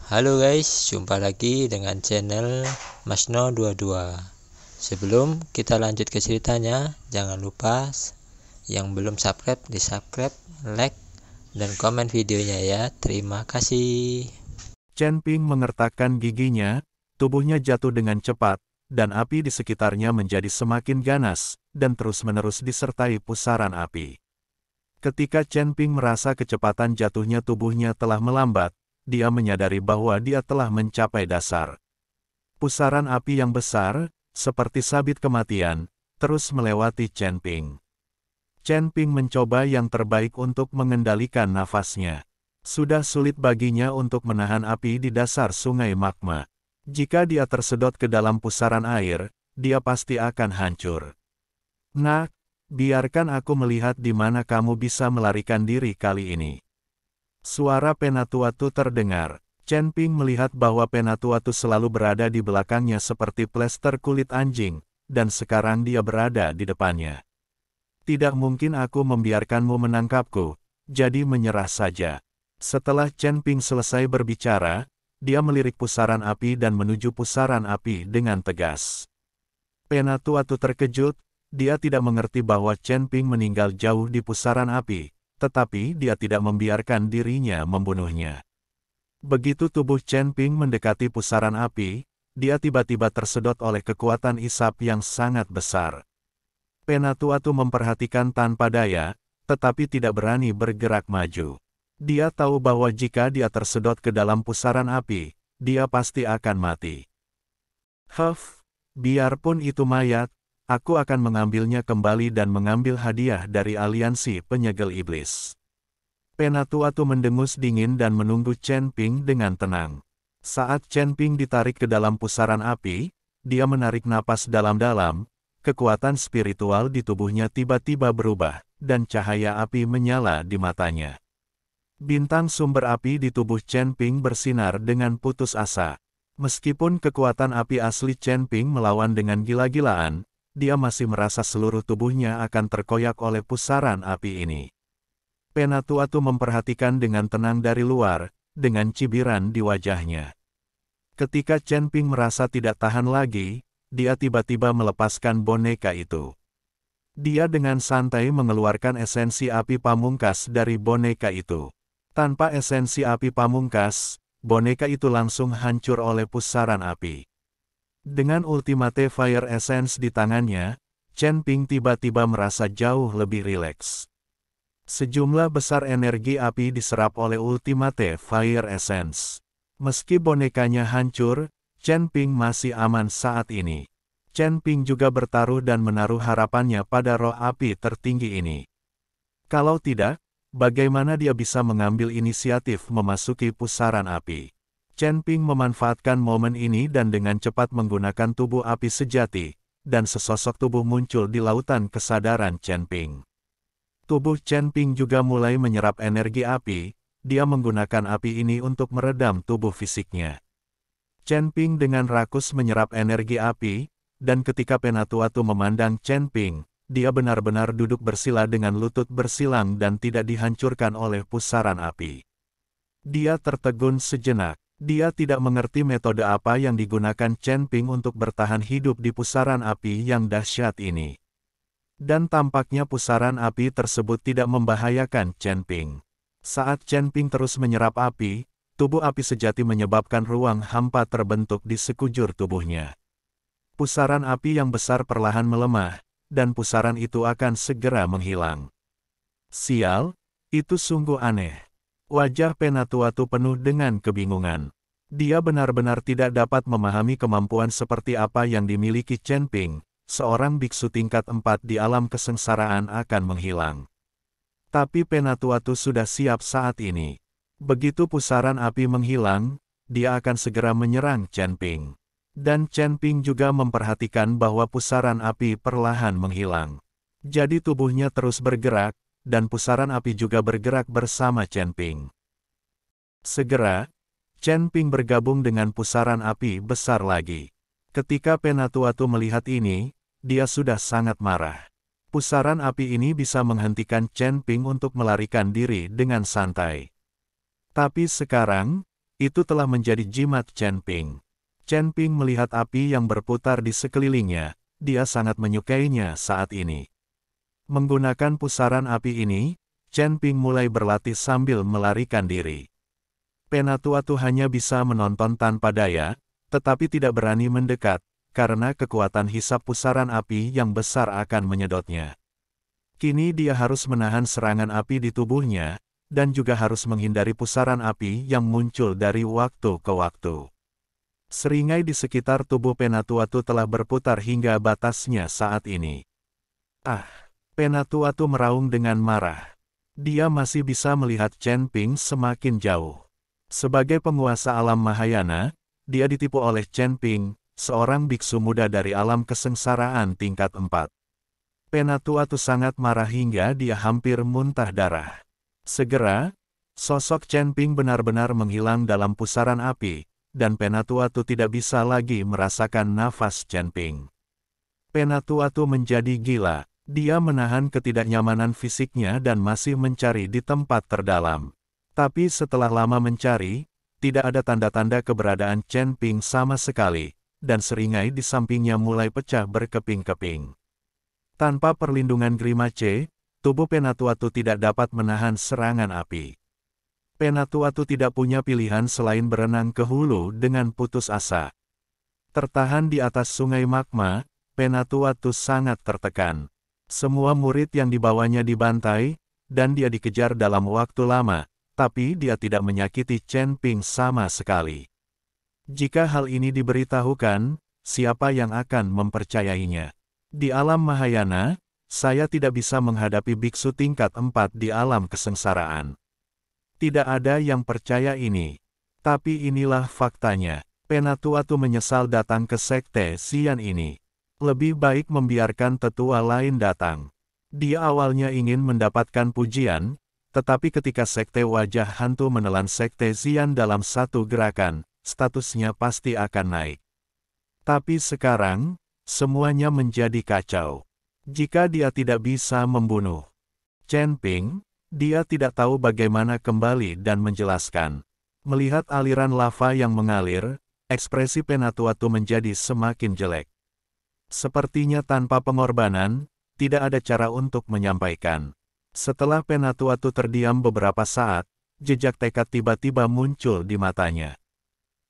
Halo guys, jumpa lagi dengan channel Masno22. Sebelum kita lanjut ke ceritanya, jangan lupa yang belum subscribe di subscribe, like, dan komen videonya ya. Terima kasih. Chen Ping mengertakkan giginya, tubuhnya jatuh dengan cepat, dan api di sekitarnya menjadi semakin ganas, dan terus-menerus disertai pusaran api. Ketika Chen Ping merasa kecepatan jatuhnya tubuhnya telah melambat, dia menyadari bahwa dia telah mencapai dasar. Pusaran api yang besar, seperti sabit kematian, terus melewati Chen Ping. Chen Ping mencoba yang terbaik untuk mengendalikan nafasnya. Sudah sulit baginya untuk menahan api di dasar sungai magma. Jika dia tersedot ke dalam pusaran air, dia pasti akan hancur. Nak, biarkan aku melihat di mana kamu bisa melarikan diri kali ini. Suara Penatuatu terdengar. Chen Ping melihat bahwa Penatuatu selalu berada di belakangnya seperti plester kulit anjing, dan sekarang dia berada di depannya. Tidak mungkin aku membiarkanmu menangkapku, jadi menyerah saja. Setelah Chen Ping selesai berbicara, dia melirik pusaran api dan menuju pusaran api dengan tegas. Penatuatu terkejut, dia tidak mengerti bahwa Chen Ping meninggal jauh di pusaran api, tetapi dia tidak membiarkan dirinya membunuhnya. Begitu tubuh Chen Ping mendekati pusaran api, dia tiba-tiba tersedot oleh kekuatan isap yang sangat besar. Penatuatu memperhatikan tanpa daya, tetapi tidak berani bergerak maju. Dia tahu bahwa jika dia tersedot ke dalam pusaran api, dia pasti akan mati. Biarpun itu mayat, aku akan mengambilnya kembali dan mengambil hadiah dari aliansi penyegel iblis. Penatuatu mendengus dingin dan menunggu Chen Ping dengan tenang. Saat Chen Ping ditarik ke dalam pusaran api, dia menarik napas dalam-dalam, kekuatan spiritual di tubuhnya tiba-tiba berubah, dan cahaya api menyala di matanya. Bintang sumber api di tubuh Chen Ping bersinar dengan putus asa. Meskipun kekuatan api asli Chen Ping melawan dengan gila-gilaan, dia masih merasa seluruh tubuhnya akan terkoyak oleh pusaran api ini. Penatuatu memperhatikan dengan tenang dari luar, dengan cibiran di wajahnya. Ketika Chen Ping merasa tidak tahan lagi, dia tiba-tiba melepaskan boneka itu. Dia dengan santai mengeluarkan esensi api pamungkas dari boneka itu. Tanpa esensi api pamungkas, boneka itu langsung hancur oleh pusaran api. Dengan Ultimate Fire Essence di tangannya, Chen Ping tiba-tiba merasa jauh lebih rileks. Sejumlah besar energi api diserap oleh Ultimate Fire Essence. Meski bonekanya hancur, Chen Ping masih aman saat ini. Chen Ping juga bertaruh dan menaruh harapannya pada roh api tertinggi ini. Kalau tidak, bagaimana dia bisa mengambil inisiatif memasuki pusaran api? Chen Ping memanfaatkan momen ini dan dengan cepat menggunakan tubuh api sejati, dan sesosok tubuh muncul di lautan kesadaran Chen Ping. Tubuh Chen Ping juga mulai menyerap energi api, dia menggunakan api ini untuk meredam tubuh fisiknya. Chen Ping dengan rakus menyerap energi api, dan ketika Penatuatu memandang Chen Ping, dia benar-benar duduk bersila dengan lutut bersilang dan tidak dihancurkan oleh pusaran api. Dia tertegun sejenak. Dia tidak mengerti metode apa yang digunakan Chen Ping untuk bertahan hidup di pusaran api yang dahsyat ini. Dan tampaknya pusaran api tersebut tidak membahayakan Chen Ping. Saat Chen Ping terus menyerap api, tubuh api sejati menyebabkan ruang hampa terbentuk di sekujur tubuhnya. Pusaran api yang besar perlahan melemah, dan pusaran itu akan segera menghilang. Sial, itu sungguh aneh. Wajah Penatuatu penuh dengan kebingungan. Dia benar-benar tidak dapat memahami kemampuan seperti apa yang dimiliki Chen Ping, seorang biksu tingkat 4 di alam kesengsaraan akan menghilang. Tapi Penatuatu sudah siap saat ini. Begitu pusaran api menghilang, dia akan segera menyerang Chen Ping. Dan Chen Ping juga memperhatikan bahwa pusaran api perlahan menghilang. Jadi tubuhnya terus bergerak, dan pusaran api juga bergerak bersama Chen Ping. Segera, Chen Ping bergabung dengan pusaran api besar lagi. Ketika Penatuatu melihat ini, dia sudah sangat marah. Pusaran api ini bisa menghentikan Chen Ping untuk melarikan diri dengan santai. Tapi sekarang, Itu telah menjadi jimat Chen Ping. Chen Ping melihat api yang berputar di sekelilingnya, dia sangat menyukainya saat ini. Menggunakan pusaran api ini, Chen Ping mulai berlatih sambil melarikan diri. Penatuatu hanya bisa menonton tanpa daya, tetapi tidak berani mendekat, karena kekuatan hisap pusaran api yang besar akan menyedotnya. Kini dia harus menahan serangan api di tubuhnya, dan juga harus menghindari pusaran api yang muncul dari waktu ke waktu. Seringai di sekitar tubuh Penatuatu telah berputar hingga batasnya saat ini. Ah! Penatuatu meraung dengan marah. Dia masih bisa melihat Chen Ping semakin jauh. Sebagai penguasa alam Mahayana, dia ditipu oleh Chen Ping, seorang biksu muda dari alam kesengsaraan tingkat 4. Penatuatu sangat marah hingga dia hampir muntah darah. Segera, sosok Chen Ping benar-benar menghilang dalam pusaran api, dan Penatuatu tidak bisa lagi merasakan nafas Chen Ping. Penatuatu menjadi gila, dia menahan ketidaknyamanan fisiknya dan masih mencari di tempat terdalam. Tapi setelah lama mencari, tidak ada tanda-tanda keberadaan Chen Ping sama sekali, dan seringai di sampingnya mulai pecah berkeping-keping. Tanpa perlindungan Grimace, tubuh Penatuatu tidak dapat menahan serangan api. Penatuatu tidak punya pilihan selain berenang ke hulu dengan putus asa. Tertahan di atas sungai magma, Penatuatu sangat tertekan. Semua murid yang dibawanya dibantai, dan dia dikejar dalam waktu lama, tapi dia tidak menyakiti Chen Ping sama sekali. Jika hal ini diberitahukan, siapa yang akan mempercayainya? Di alam Mahayana, saya tidak bisa menghadapi biksu tingkat 4 di alam kesengsaraan. Tidak ada yang percaya ini. Tapi inilah faktanya. Penatuatu menyesal datang ke sekte Xian ini. Lebih baik membiarkan tetua lain datang. Dia awalnya ingin mendapatkan pujian, tetapi ketika sekte wajah hantu menelan sekte Xian dalam satu gerakan, statusnya pasti akan naik. Tapi sekarang, semuanya menjadi kacau. Jika dia tidak bisa membunuh Chen Ping, dia tidak tahu bagaimana kembali dan menjelaskan. Melihat aliran lava yang mengalir, ekspresi Penatuatu menjadi semakin jelek. Sepertinya tanpa pengorbanan, tidak ada cara untuk menyampaikan. Setelah Penatuatu terdiam beberapa saat, jejak tekad tiba-tiba muncul di matanya.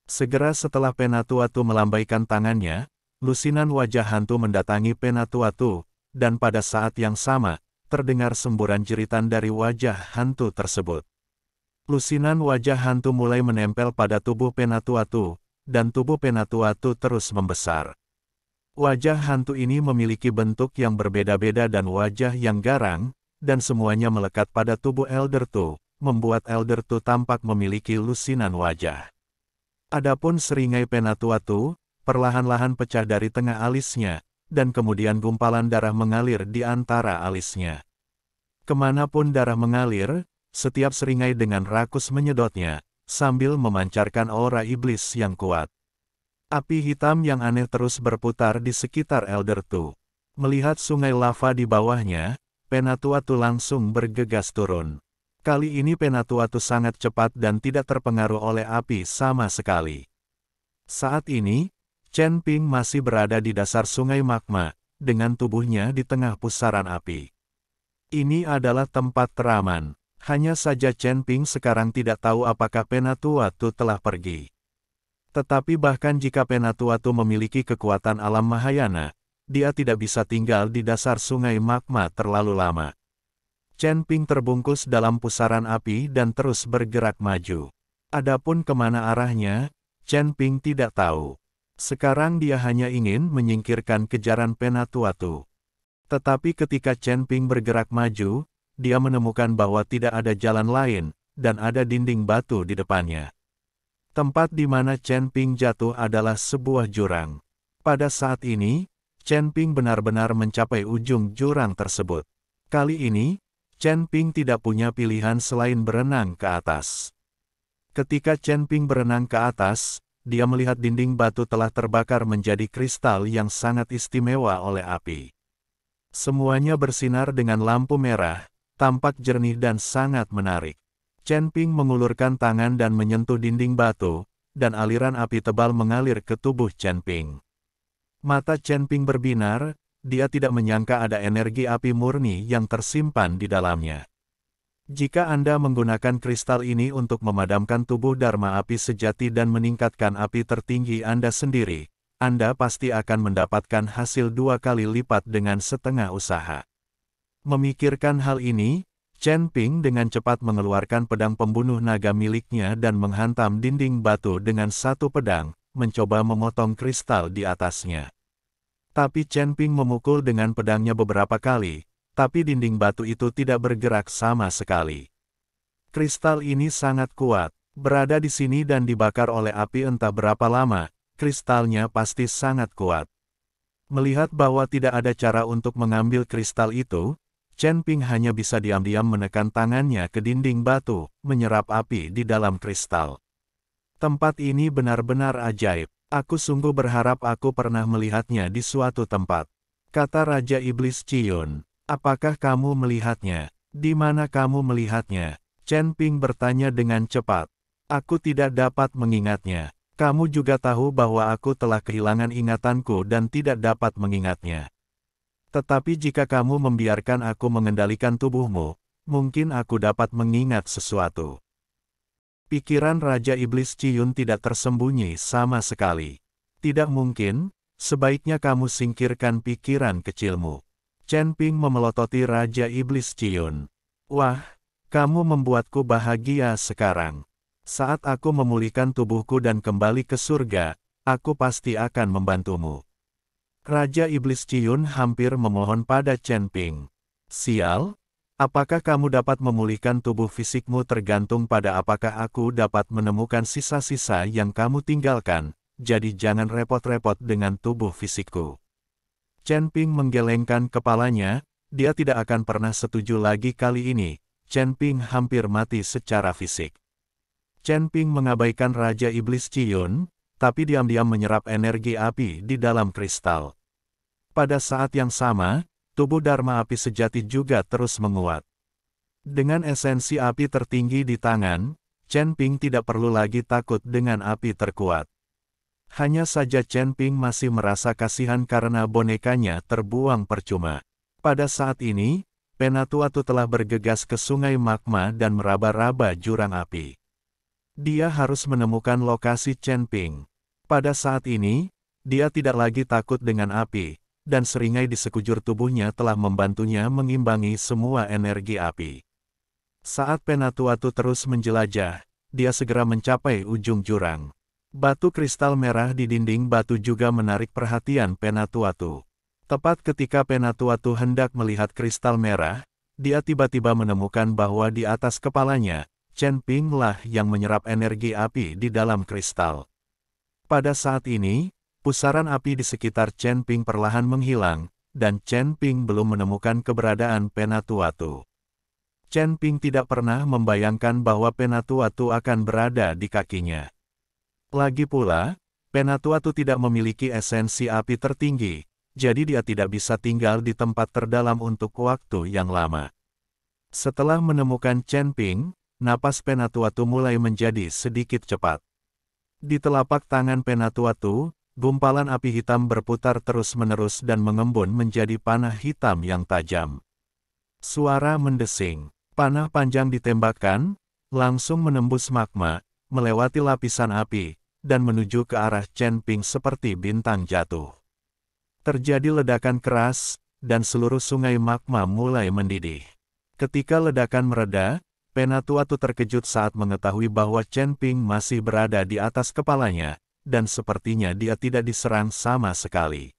Segera setelah Penatuatu melambaikan tangannya, lusinan wajah hantu mendatangi Penatuatu, dan pada saat yang sama, terdengar semburan jeritan dari wajah hantu tersebut. Lusinan wajah hantu mulai menempel pada tubuh Penatuatu, dan tubuh Penatuatu terus membesar. Wajah hantu ini memiliki bentuk yang berbeda-beda dan wajah yang garang, dan semuanya melekat pada tubuh Elder Tu, membuat Elder Tu tampak memiliki lusinan wajah. Adapun seringai Penatuatu, perlahan-lahan pecah dari tengah alisnya, dan kemudian gumpalan darah mengalir di antara alisnya. Kemanapun darah mengalir, setiap seringai dengan rakus menyedotnya, sambil memancarkan aura iblis yang kuat. Api hitam yang aneh terus berputar di sekitar Elder Tu. Melihat sungai lava di bawahnya, Penatuatu langsung bergegas turun. Kali ini Penatuatu sangat cepat dan tidak terpengaruh oleh api sama sekali. Saat ini, Chen Ping masih berada di dasar sungai magma, dengan tubuhnya di tengah pusaran api. Ini adalah tempat teraman. Hanya saja Chen Ping sekarang tidak tahu apakah Penatuatu telah pergi. Tetapi bahkan jika Penatuatu memiliki kekuatan alam Mahayana, dia tidak bisa tinggal di dasar sungai magma terlalu lama. Chen Ping terbungkus dalam pusaran api dan terus bergerak maju. Adapun kemana arahnya, Chen Ping tidak tahu. Sekarang dia hanya ingin menyingkirkan kejaran Penatuatu. Tetapi ketika Chen Ping bergerak maju, dia menemukan bahwa tidak ada jalan lain, dan ada dinding batu di depannya. Tempat di mana Chen Ping jatuh adalah sebuah jurang. Pada saat ini, Chen Ping benar-benar mencapai ujung jurang tersebut. Kali ini, Chen Ping tidak punya pilihan selain berenang ke atas. Ketika Chen Ping berenang ke atas, dia melihat dinding batu telah terbakar menjadi kristal yang sangat istimewa oleh api. Semuanya bersinar dengan lampu merah, tampak jernih dan sangat menarik. Chen Ping mengulurkan tangan dan menyentuh dinding batu, dan aliran api tebal mengalir ke tubuh Chen Ping. Mata Chen Ping berbinar, dia tidak menyangka ada energi api murni yang tersimpan di dalamnya. Jika Anda menggunakan kristal ini untuk memadamkan tubuh Dharma api sejati dan meningkatkan api tertinggi Anda sendiri, Anda pasti akan mendapatkan hasil 2 kali lipat dengan setengah usaha. Memikirkan hal ini, Chen Ping dengan cepat mengeluarkan pedang pembunuh naga miliknya dan menghantam dinding batu dengan satu pedang, mencoba memotong kristal di atasnya. Tapi Chen Ping memukul dengan pedangnya beberapa kali, tapi dinding batu itu tidak bergerak sama sekali. Kristal ini sangat kuat, berada di sini dan dibakar oleh api entah berapa lama, kristalnya pasti sangat kuat. Melihat bahwa tidak ada cara untuk mengambil kristal itu, Chen Ping hanya bisa diam-diam menekan tangannya ke dinding batu, menyerap api di dalam kristal. Tempat ini benar-benar ajaib. Aku sungguh berharap aku pernah melihatnya di suatu tempat, kata Raja Iblis Ciyun. Apakah kamu melihatnya? Di mana kamu melihatnya? Chen Ping bertanya dengan cepat. Aku tidak dapat mengingatnya. Kamu juga tahu bahwa aku telah kehilangan ingatanku dan tidak dapat mengingatnya. Tetapi jika kamu membiarkan aku mengendalikan tubuhmu, mungkin aku dapat mengingat sesuatu. Pikiran Raja Iblis Ciyun tidak tersembunyi sama sekali. Tidak mungkin, sebaiknya kamu singkirkan pikiran kecilmu. Chen Ping memelototi Raja Iblis Ciyun. Wah, kamu membuatku bahagia sekarang. Saat aku memulihkan tubuhku dan kembali ke surga, aku pasti akan membantumu. Raja Iblis Ciyun hampir memohon pada Chen Ping. Sial, apakah kamu dapat memulihkan tubuh fisikmu tergantung pada apakah aku dapat menemukan sisa-sisa yang kamu tinggalkan, jadi jangan repot-repot dengan tubuh fisikku. Chen Ping menggelengkan kepalanya, dia tidak akan pernah setuju lagi kali ini. Chen Ping hampir mati secara fisik. Chen Ping mengabaikan Raja Iblis Ciyun, tapi diam-diam menyerap energi api di dalam kristal. Pada saat yang sama, tubuh Dharma api sejati juga terus menguat. Dengan esensi api tertinggi di tangan, Chen Ping tidak perlu lagi takut dengan api terkuat. Hanya saja Chen Ping masih merasa kasihan karena bonekanya terbuang percuma. Pada saat ini, Penatuatu telah bergegas ke sungai magma dan meraba-raba jurang api. Dia harus menemukan lokasi Chen Ping. Pada saat ini, dia tidak lagi takut dengan api, dan seringai di sekujur tubuhnya telah membantunya mengimbangi semua energi api. Saat Penatuatu terus menjelajah, dia segera mencapai ujung jurang. Batu kristal merah di dinding batu juga menarik perhatian Penatuatu. Tepat ketika Penatuatu hendak melihat kristal merah, dia tiba-tiba menemukan bahwa di atas kepalanya, Chen Ping lah yang menyerap energi api di dalam kristal. Pada saat ini, pusaran api di sekitar Chen Ping perlahan menghilang, dan Chen Ping belum menemukan keberadaan Penatuatu. Chen Ping tidak pernah membayangkan bahwa Penatuatu akan berada di kakinya. Lagi pula, Penatuatu tidak memiliki esensi api tertinggi, jadi dia tidak bisa tinggal di tempat terdalam untuk waktu yang lama. Setelah menemukan Chen Ping, napas Penatuatu mulai menjadi sedikit cepat. Di telapak tangan Penatuatu, gumpalan api hitam berputar terus-menerus dan mengembun menjadi panah hitam yang tajam. Suara mendesing, panah panjang ditembakkan, langsung menembus magma, melewati lapisan api, dan menuju ke arah Chen Ping seperti bintang jatuh. Terjadi ledakan keras, dan seluruh sungai magma mulai mendidih. Ketika ledakan mereda, Penatuatu terkejut saat mengetahui bahwa Chen Ping masih berada di atas kepalanya, dan sepertinya dia tidak diserang sama sekali.